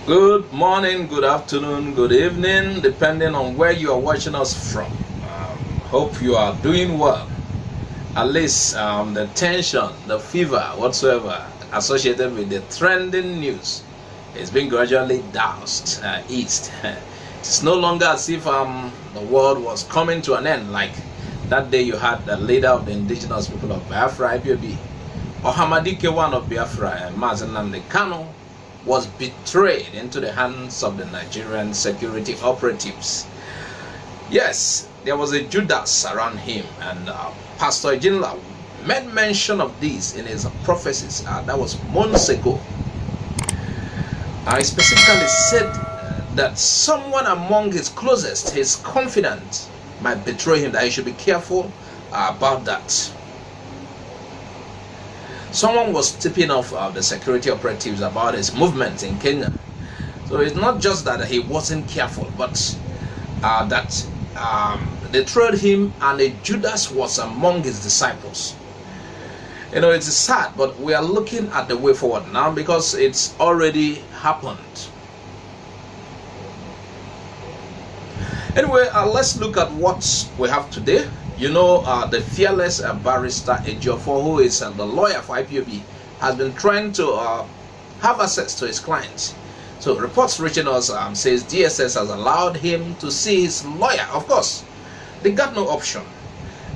Good morning, good afternoon, good evening, depending on where you are watching us from. Hope you are doing well. At least the tension, the fever, whatsoever associated with the trending news is being gradually doused, eased. It's no longer as if the world was coming to an end, like that day you had the leader of the indigenous people of Biafra, IPOB, Ohamadike one of Biafra, Mazi Nnamdi Kanu, was betrayed into the hands of the Nigerian security operatives. Yes, there was a Judas around him, and Pastor Ejinla made mention of this in his prophecies. That was months ago. He specifically said that someone among his closest, his confidant, might betray him, that he should be careful about that. Someone was tipping off the security operatives about his movement in Kenya. So it's not just that he wasn't careful, but that they trailed him, and a Judas was among his disciples. You know, it's sad, but we are looking at the way forward now because it's already happened. Anyway, let's look at what we have today. You know, the fearless barrister Ejiofor, who is the lawyer for IPOB, has been trying to have access to his clients. So reports reaching us says DSS has allowed him to see his lawyer. Of course, they got no option.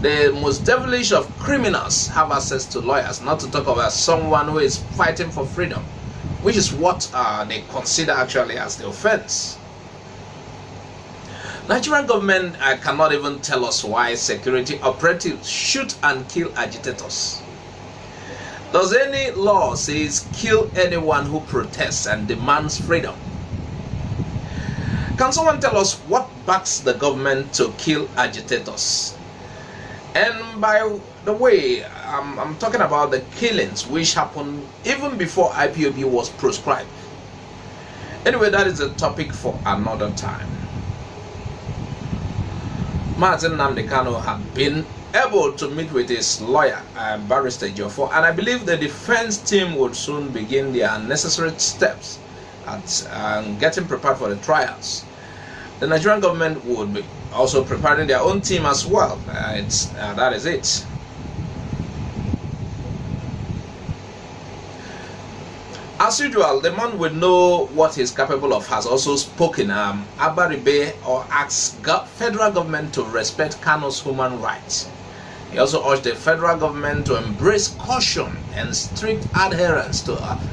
The most devilish of criminals have access to lawyers, not to talk about someone who is fighting for freedom, which is what they consider actually as the offense. Nigerian government cannot even tell us why security operatives shoot and kill agitators. Does any law says kill anyone who protests and demands freedom? Can someone tell us what backs the government to kill agitators? And by the way, I'm talking about the killings which happened even before IPOB was proscribed. Anyway, that is a topic for another time. Mazi Nnamdi Kanu had been able to meet with his lawyer, Barrister Ejiofor, and I believe the defense team would soon begin their necessary steps at getting prepared for the trials. The Nigerian government would be also preparing their own team as well. That is it. As usual, the man will know what he's capable of has also spoken. Abaribe or asked federal government to respect Kanu's human rights. He also urged the federal government to embrace caution and strict adherence to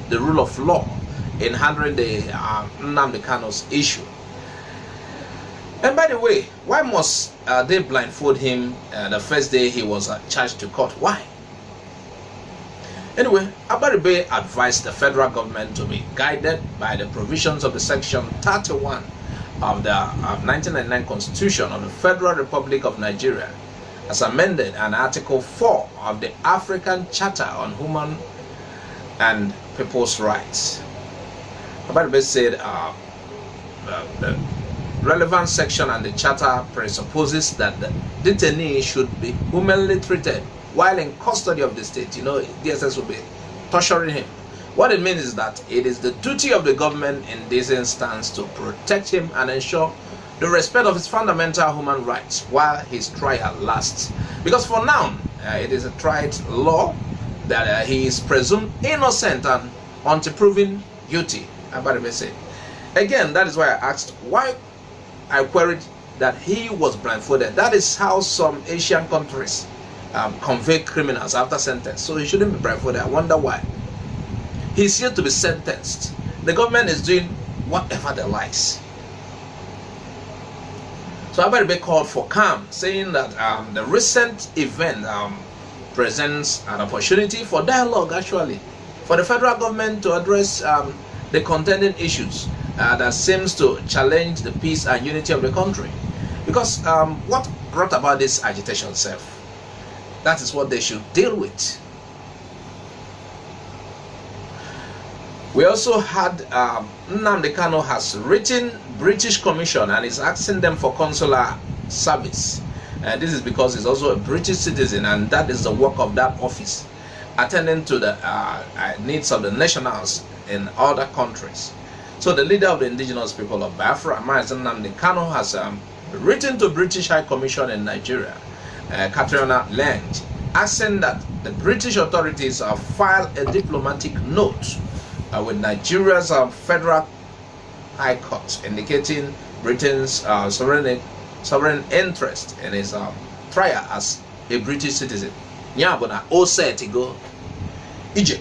the rule of law in handling the Nnamdi Kanu's issue. And by the way, why must they blindfold him the first day he was charged to court? Why? Anyway, Abaribe advised the federal government to be guided by the provisions of the Section 31 of the 1999 Constitution of the Federal Republic of Nigeria, as amended, and Article 4 of the African Charter on Human and People's Rights. Abaribe said the relevant section and the Charter presupposes that the detainee should be humanly treated while in custody of the state. You know, DSS will be torturing him. What it means is that it is the duty of the government in this instance to protect him and ensure the respect of his fundamental human rights while his trial lasts. Because for now, it is a tried law that he is presumed innocent and until proven guilty. Abaribe said. Again, that is why I asked why I queried that he was blindfolded. That is how some Asian countries convict criminals after sentence, so he shouldn't be blindfolded. I wonder why. He's here to be sentenced. The government is doing whatever they likes. So Abaribe called for calm, saying that the recent event presents an opportunity for dialogue, actually, for the federal government to address the contending issues that seems to challenge the peace and unity of the country. Because what brought about this agitation itself? That is what they should deal with. We also had Nnamdi Kanu has written British Commission and is asking them for consular service. This is because he's also a British citizen, and that is the work of that office, attending to the needs of the nationals in other countries. So the leader of the indigenous people of Biafra, Mazi Nnamdi Kanu, has written to British High Commission in Nigeria, Katrina Lange, asking that the British authorities file a diplomatic note with Nigeria's federal high court, indicating Britain's sovereign interest in his trial as a British citizen. Nyabona o set go ije.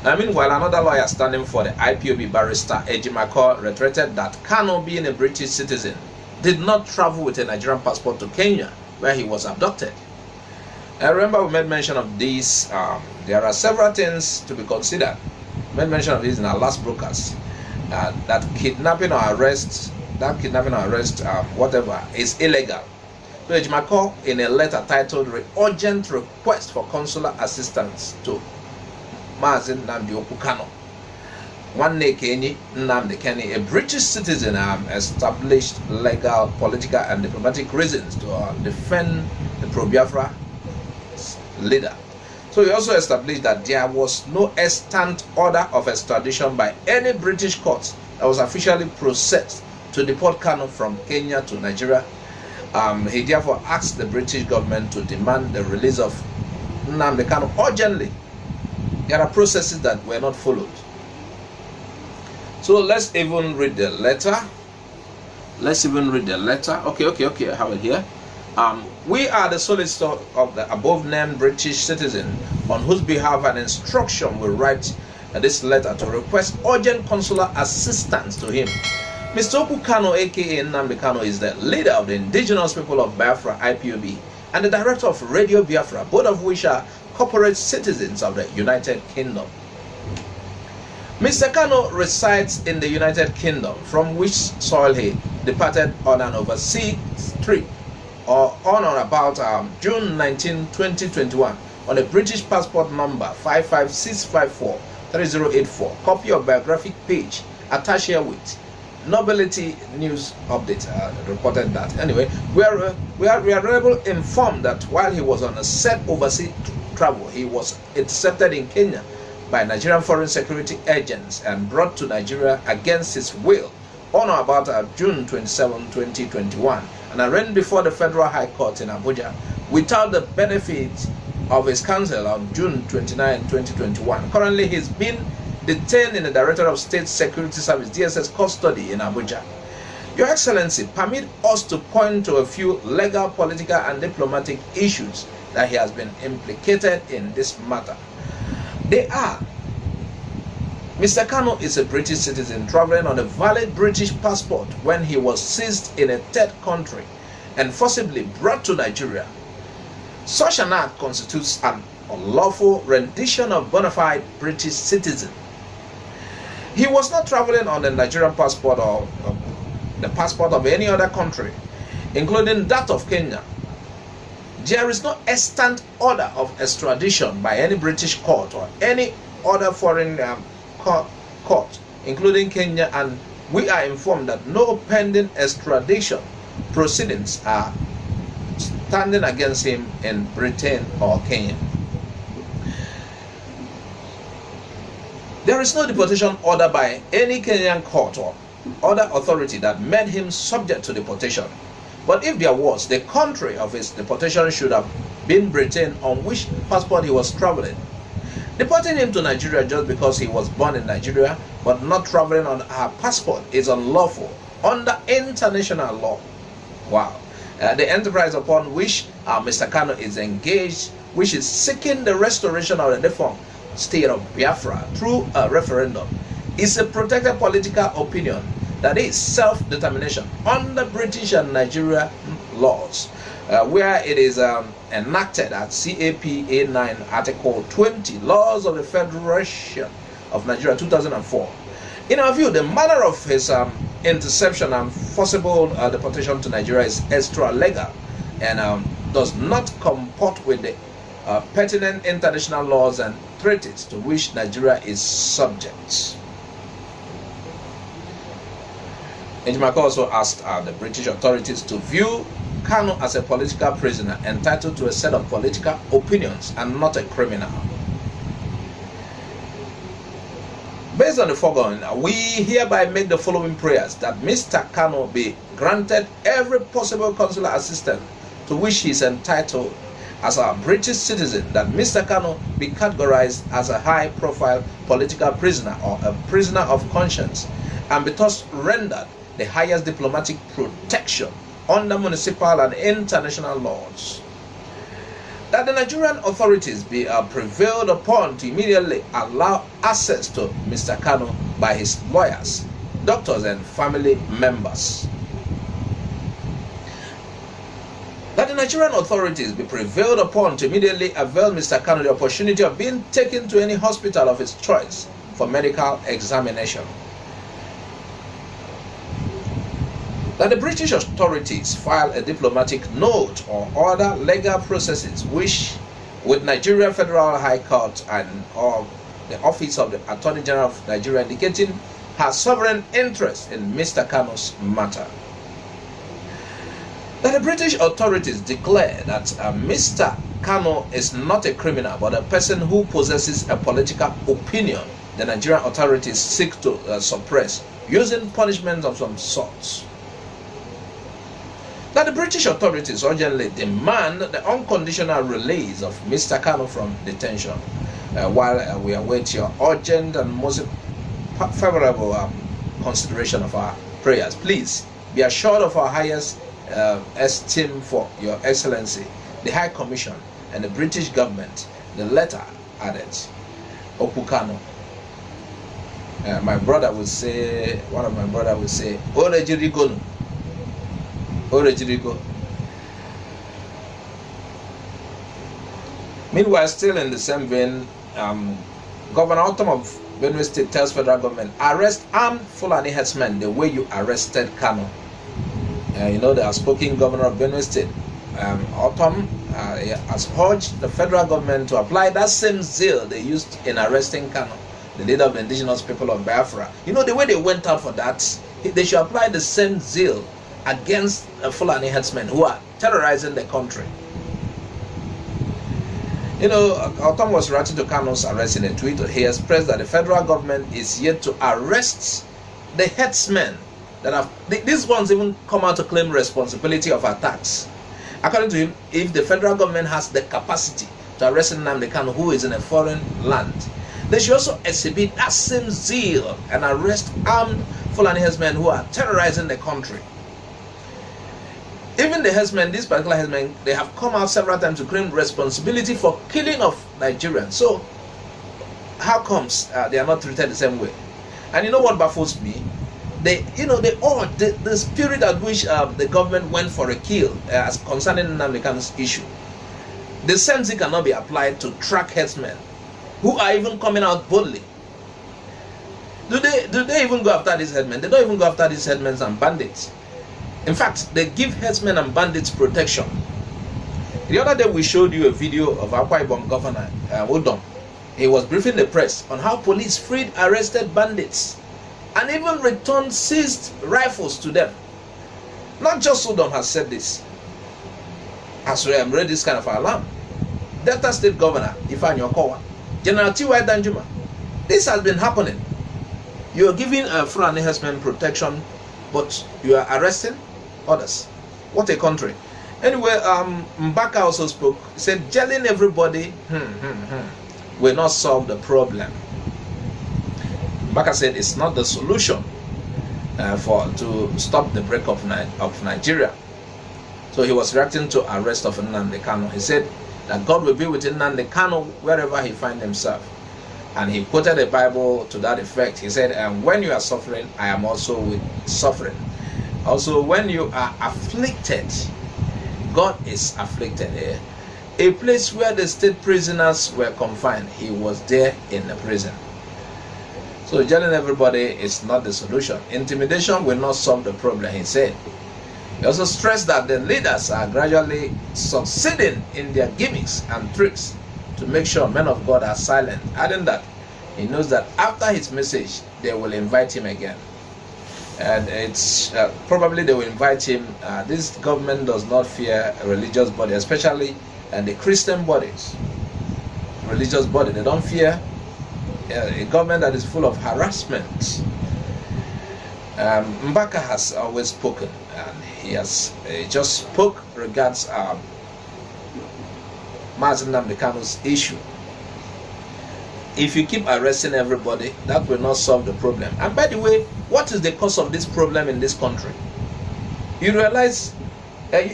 Meanwhile, another lawyer standing for the IPOB, barrister Ejimako, reiterated that Kanu, being a British citizen, did not travel with a Nigerian passport to Kenya, where he was abducted. I remember we made mention of these. There are several things to be considered. We made mention of these in our last broadcast. That kidnapping or arrest, whatever, is illegal. So Ejimako, in a letter titled "Urgent Request for Consular Assistance to Mazi Nnamdi Kanu, one Nnamdi Kanu, a British citizen, established legal, political, and diplomatic reasons to defend the pro-Biafra leader. So he also established that there was no extant order of extradition by any British court that was officially processed to deport Kanu from Kenya to Nigeria. He therefore asked the British government to demand the release of Nnamdi Kanu urgently. There are processes that were not followed. So let's even read the letter. Okay, I have it here. We are the solicitor of the above named British citizen, on whose behalf an instruction will write this letter to request urgent consular assistance to him. Mr. Kanu, aka Nnamdi Kanu, is the leader of the indigenous people of Biafra, IPOB, and the director of Radio Biafra, both of which are corporate citizens of the United Kingdom. Mr. Kanu resides in the United Kingdom, from which soil he departed on an overseas trip or on or about June 19, 2021, on a British passport number 556543084. Copy of biographic page attached here with Nobility News Update reported that. Anyway, we are able informed that while he was on a said overseas travel, he was intercepted in Kenya by Nigerian foreign security agents and brought to Nigeria against his will on or about June 27, 2021, and arraigned before the Federal High Court in Abuja without the benefit of his counsel on June 29, 2021. Currently, he's been detained in the Directorate of State Security Service (DSS) custody in Abuja. Your Excellency, permit us to point to a few legal, political, and diplomatic issues that he has been implicated in this matter. They are: Mr. Kanu is a British citizen traveling on a valid British passport when he was seized in a third country and forcibly brought to Nigeria. Such an act constitutes an unlawful rendition of bona fide British citizen. He was not traveling on a Nigerian passport or the passport of any other country, including that of Kenya. There is no extant order of extradition by any British court or any other foreign court, including Kenya, and we are informed that no pending extradition proceedings are standing against him in Britain or Kenya. There is no deportation order by any Kenyan court or other authority that made him subject to deportation. But if there was, the country of his deportation should have been Britain, on which passport he was traveling. Deporting him to Nigeria just because he was born in Nigeria but not traveling on her passport is unlawful under international law. Wow. The enterprise upon which Mr. Kanu is engaged, which is seeking the restoration of the defunct state of Biafra through a referendum, is a protected political opinion, that is self-determination under British and Nigeria laws, where it is enacted at CAPA 9 Article 20, Laws of the Federation of Nigeria 2004. In our view, the manner of his interception and forcible deportation to Nigeria is extra-legal and does not comport with the pertinent international laws and treaties to which Nigeria is subject. Ejimako also asked the British authorities to view Kanu as a political prisoner entitled to a set of political opinions and not a criminal. Based on the foregoing, we hereby make the following prayers: that Mr. Kanu be granted every possible consular assistance to which he is entitled as a British citizen, that Mr. Kanu be categorized as a high-profile political prisoner or a prisoner of conscience, and be thus rendered the highest diplomatic protection under municipal and international laws. That the Nigerian authorities be prevailed upon to immediately allow access to Mr. Kanu by his lawyers, doctors, and family members. That the Nigerian authorities be prevailed upon to immediately avail Mr. Kanu the opportunity of being taken to any hospital of his choice for medical examination. That the British authorities file a diplomatic note or other legal processes which with Nigeria Federal High Court and or the Office of the Attorney General of Nigeria, indicating her sovereign interest in Mr. Kanu's matter. That the British authorities declare that Mr. Kanu is not a criminal but a person who possesses a political opinion the Nigerian authorities seek to suppress using punishment of some sorts. That the British authorities urgently demand the unconditional release of Mr. Kanu from detention while we await your urgent and most favorable consideration of our prayers. Please be assured of our highest esteem for Your Excellency, the High Commission, and the British government. The letter added, Oku Kanu. My brother would say, one of my brother would say, Orejirigonu. Orejirigo. Meanwhile, still in the same vein, Governor Autumn of Benue State tells federal government, arrest armed Fulani herdsmen the way you arrested Kanu. You know, the outspoken governor of Benue State, Autumn, has urged the federal government to apply that same zeal they used in arresting Kanu, the leader of the indigenous people of Biafra. You know, the way they went out for that, they should apply the same zeal against Fulani herdsmen who are terrorizing the country. You know, Autumn was reacting to Kanu's arrest in a tweet. He expressed that the federal government is yet to arrest the herdsmen that have, these ones even come out to claim responsibility of attacks. According to him, if the federal government has the capacity to arrest Nnamdi Kanu, who is in a foreign land, they should also exhibit that same zeal and arrest armed Fulani herdsmen who are terrorizing the country. Even the herdsmen, these particular herdsmen, they have come out several times to claim responsibility for killing of Nigerians. So, how comes they are not treated the same way? And you know what baffles me? The spirit at which the government went for a kill as concerning Nnamdi Kanu's issue, the same thing cannot be applied to track herdsmen who are even coming out boldly. Do they even go after these herdsmen? They don't even go after these herdsmen and bandits. In fact, they give herdsmen and bandits protection. The other day we showed you a video of IPOB Governor Udom. He was briefing the press on how police freed arrested bandits and even returned seized rifles to them. Not just Udom has said this. As we have read this kind of alarm, Delta State Governor Ifeanyi Okowa, General T.Y. Danjuma, this has been happening. You are giving Fulani herdsmen protection, but you are arresting others. What a country. Anyway, Mbaka also spoke. He said, jailing everybody will not solve the problem. Mbaka said it's not the solution to stop the breakup of Nigeria. So he was reacting to arrest of Nnamdi Kanu. He said that God will be with Nnamdi Kanu wherever he finds himself. And he quoted the Bible to that effect. He said, and when you are suffering, I am also with suffering. Also, when you are afflicted, God is afflicted here. A place where the state prisoners were confined, he was there in the prison. So jailing everybody is not the solution. Intimidation will not solve the problem, he said. He also stressed that the leaders are gradually succeeding in their gimmicks and tricks to make sure men of God are silent, adding that he knows that after his message, they will invite him again. And it's probably they will invite him. This government does not fear a religious body, especially the Christian bodies. Religious body, they don't fear a government that is full of harassment. Mbaka has always spoken, and he has just spoke regards Mazi Nnamdi Kanu's issue. If you keep arresting everybody, that will not solve the problem. And by the way, what is the cause of this problem in this country? You realize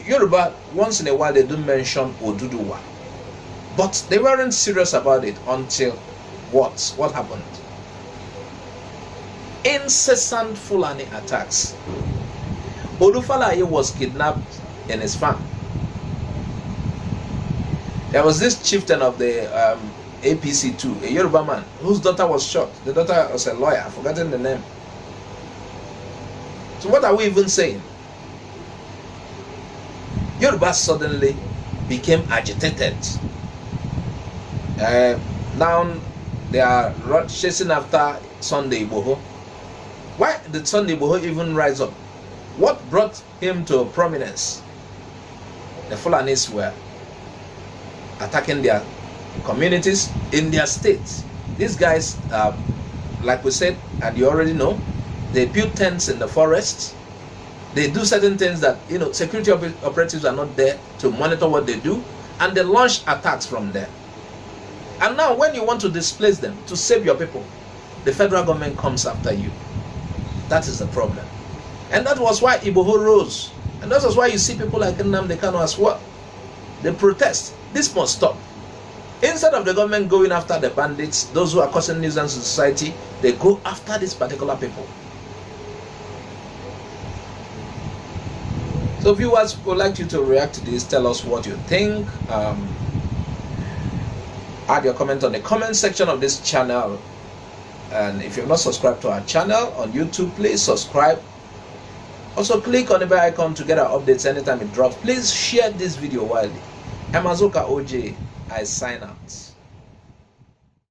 Yoruba, once in a while they do mention Oduduwa, but they weren't serious about it until what happened? Incessant Fulani attacks. Odufalaye was kidnapped in his farm. There was this chieftain of the APC too, a Yoruba man, whose daughter was shot. The daughter was a lawyer, I've forgotten the name. So what are we even saying? Yoruba suddenly became agitated. Now they are chasing after Sunday Igboho. Why did Sunday Igboho even rise up? What brought him to prominence? The Fulanis were attacking their communities in their states. These guys, like we said, and you already know, they build tents in the forests. They do certain things that, you know, security operatives are not there to monitor what they do, and they launch attacks from there. And now when you want to displace them, to save your people, the federal government comes after you. That is the problem. And that was why Igboho rose. And that was why you see people like Nnamdi Kanu as well. They protest. This must stop. Instead of the government going after the bandits, those who are causing nuisance in society, they go after these particular people. So viewers, would like you to react to this. Tell us what you think. Add your comment on the comment section of this channel. And if you're not subscribed to our channel on YouTube, please subscribe. Also click on the bell icon to get our updates anytime it drops. Please share this video widely. I'm Azoka OJ. I sign out.